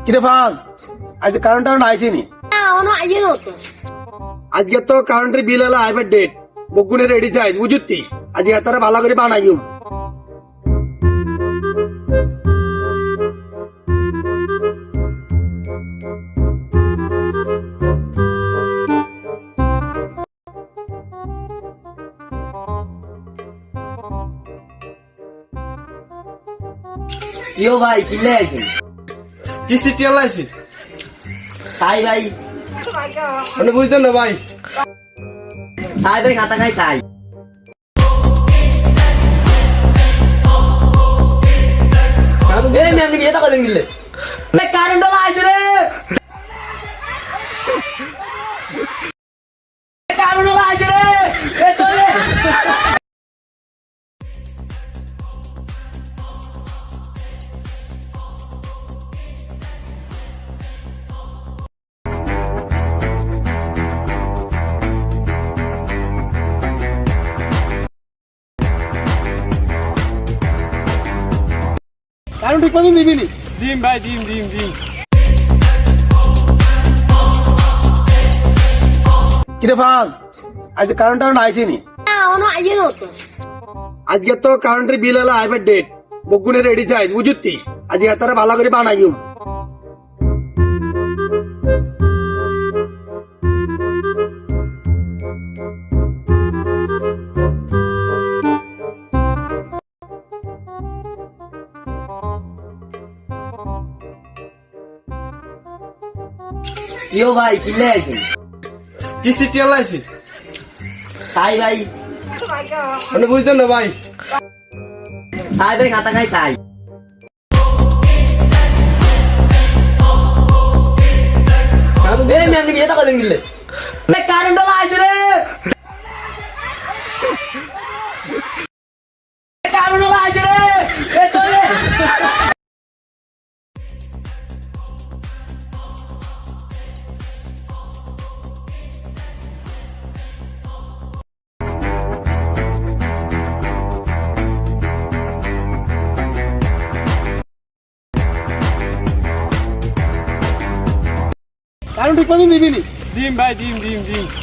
কিরে ফাজ আজ কারেন্ট আইসিনি ಅವನು ಅಯ್ಯನು আজকে তো কারেন্টের বিল হলো আইবার ডেট বগুনে রেডি চাইজ বুঝুতি আজ এতারা ভালো করে বানাইম ইয়ো ভাই কিনলে আছেন কি সিটি আলাইছি তাই ভাই মানে বুঝতেন না ভাই তাই ভাই খাতা খাই তাই আমি বিয়ে তো করেন গেলে কারেন্ট আছে রে কারেন্ট আছে রে কারেন্ট ঠিক মতন দিবি নি দিম ভাই দিম কিরে ফাজ আজ কারেন্ট আইসিনি ಅವನು ಅಯ್ಯನು আজকে তো কারেন্টের বিল হলো আইবার ডেট বগুনে রেডি চাইজ বুঝুতি আজ এতারা ভালো করে বানাইম ইয়ো ভাই কিনলে আছেন কি সিটি আলাইছি তাই ভাই মানে বুঝতেন না ভাই তাই ভাই খাতা খাই তাই আমি বিয়ে তো করেন গেলে কারেন্ট আছে রে কারেন্ট আছে রে কারেন্ট ঠিক মতন দিবি নি দিম ভাই দিম